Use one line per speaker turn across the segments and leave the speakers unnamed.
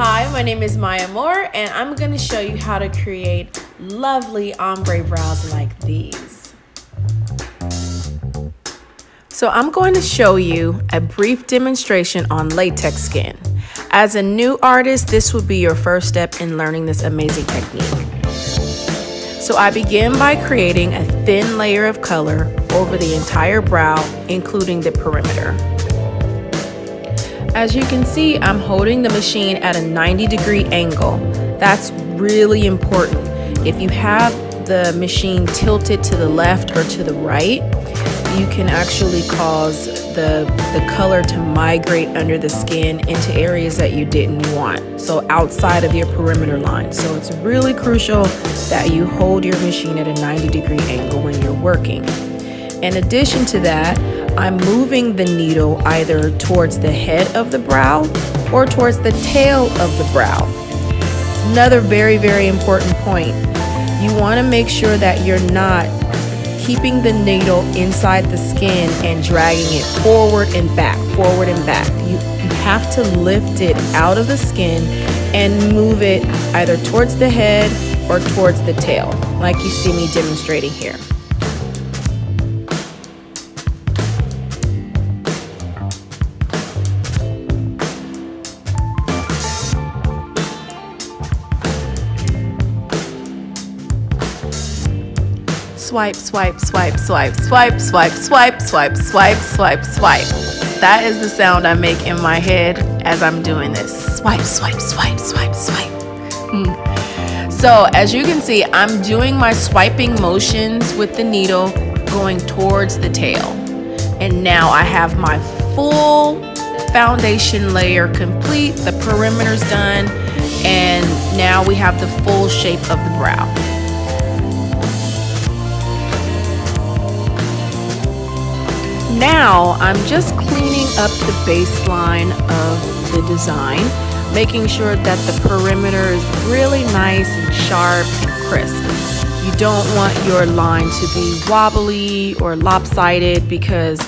Hi, my name is Maya Moore, and I'm going to show you how to create lovely ombre brows like these. So I'm going to show you a brief demonstration on latex skin. As a new artist, this would be your first step in learning this amazing technique. So I begin by creating a thin layer of color over the entire brow, including the perimeter. As you can see, I'm holding the machine at a 90-degree angle. That's really important. If you have the machine tilted to the left or to the right, you can actually cause the color to migrate under the skin into areas that you didn't want, so outside of your perimeter line. So it's really crucial that you hold your machine at a 90-degree angle when you're working. In addition to that, I'm moving the needle either towards the head of the brow or towards the tail of the brow. Another very, very important point. You want to make sure that you're not keeping the needle inside the skin and dragging it forward and back, forward and back. You have to lift it out of the skin and move it either towards the head or towards the tail, like you see me demonstrating here. Swipe, swipe, swipe, swipe, swipe, swipe, swipe, swipe, swipe, swipe, swipe. That is the sound I make in my head as I'm doing this. Swipe, swipe, swipe, swipe, swipe. So as you can see, I'm doing my swiping motions with the needle going towards the tail. And now I have my full foundation layer complete. The perimeter's done. And now we have the full shape of the brow. Now I'm just cleaning up the baseline of the design, making sure that the perimeter is really nice and sharp and crisp. You don't want your line to be wobbly or lopsided because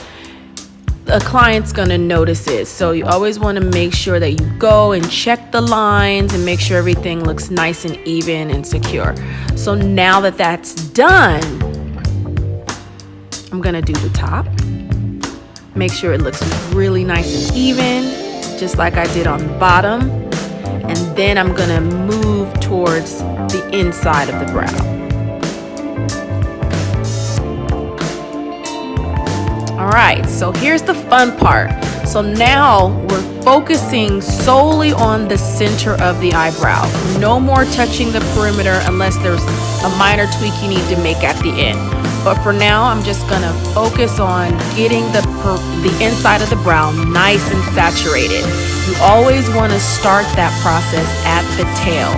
a client's gonna notice it. So you always want to make sure that you go and check the lines and make sure everything looks nice and even and secure. So now that that's done, I'm gonna do the top. Make sure it looks really nice and even, just like I did on the bottom. And then I'm gonna move towards the inside of the brow. All right, so here's the fun part. So now we're focusing solely on the center of the eyebrow. No more touching the perimeter unless there's a minor tweak you need to make at the end. But for now, I'm just gonna focus on getting the inside of the brow nice and saturated. You always wanna start that process at the tail.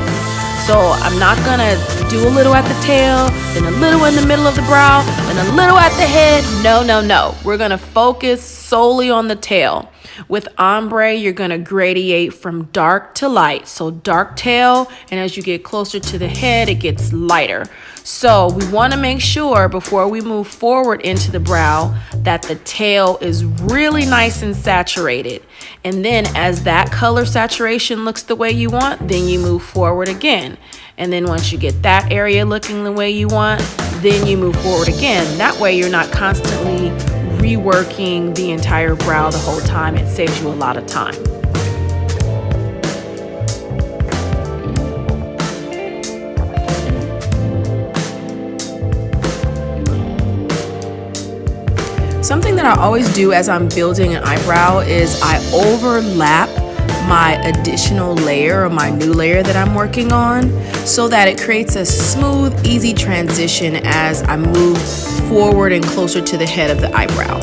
So I'm not gonna do a little at the tail, then a little in the middle of the brow, then a little at the head. No, no, no. We're gonna focus solely on the tail. With ombre, you're gonna gradiate from dark to light. So dark tail, and as you get closer to the head, it gets lighter. So we wanna make sure before we move forward into the brow that the tail is really nice and saturated. And then as that color saturation looks the way you want, then you move forward again. And then once you get that area looking the way you want, then you move forward again. That way you're not constantly reworking the entire brow the whole time. It saves you a lot of time. Something that I always do as I'm building an eyebrow is I overlap my additional layer or my new layer that I'm working on so that it creates a smooth, easy transition as I move forward and closer to the head of the eyebrow.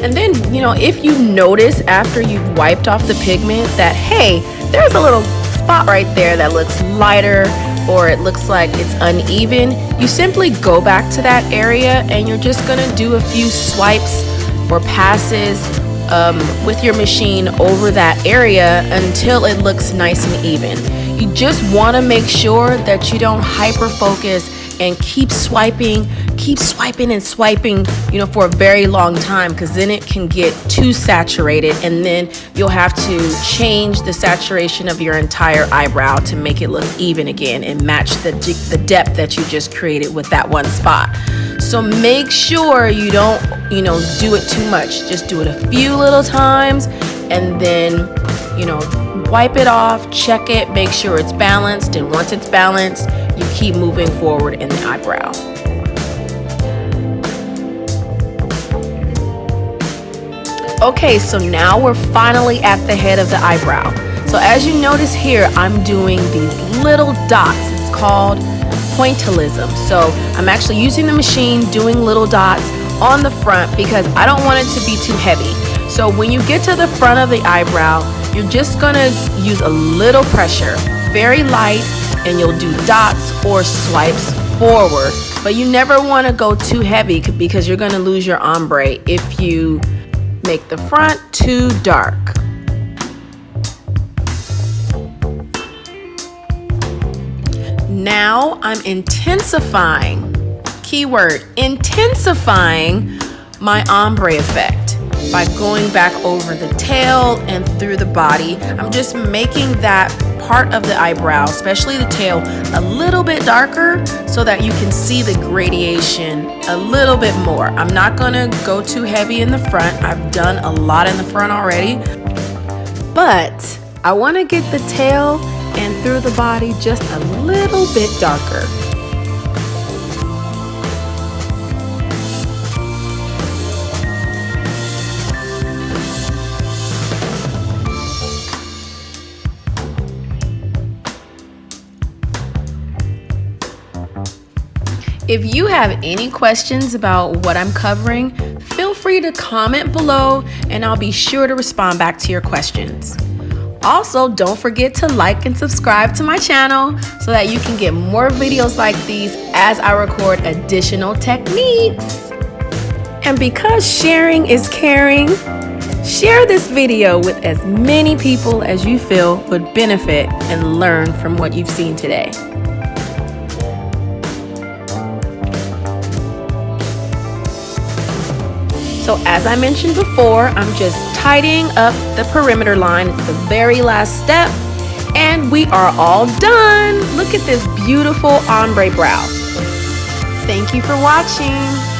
And then, if you notice after you've wiped off the pigment that, hey, there's a little spot right there that looks lighter or it looks like it's uneven, you simply go back to that area and you're just gonna do a few swipes or passes with your machine over that area until it looks nice and even. You just want to make sure that you don't hyper focus and keep swiping and swiping, you know, for a very long time, because then it can get too saturated, and then you'll have to change the saturation of your entire eyebrow to make it look even again and match the depth that you just created with that one spot. So make sure you don't, you know, do it too much. Just do it a few little times, and then, you know, wipe it off, check it, make sure it's balanced, and once it's balanced, you keep moving forward in the eyebrow. Okay, so now we're finally at the head of the eyebrow. So as you notice here, I'm doing these little dots. It's called Pointillism. So I'm actually using the machine, doing little dots on the front because I don't want it to be too heavy. So when you get to the front of the eyebrow, you're just gonna use a little pressure, very light, and you'll do dots or swipes forward. But you never wanna go too heavy because you're gonna lose your ombre if you make the front too dark. Now I'm intensifying, keyword, intensifying my ombre effect by going back over the tail and through the body. I'm just making that part of the eyebrow, especially the tail, a little bit darker so that you can see the gradation a little bit more. I'm not gonna go too heavy in the front. I've done a lot in the front already, but I wanna get the tail and through the body just a little bit darker. If you have any questions about what I'm covering, feel free to comment below and I'll be sure to respond back to your questions. Also, don't forget to like and subscribe to my channel so that you can get more videos like these as I record additional techniques. And because sharing is caring, share this video with as many people as you feel would benefit and learn from what you've seen today. So as I mentioned before, I'm just tidying up the perimeter line. It's the very last step, and we are all done. Look at this beautiful ombre brow. Thank you for watching.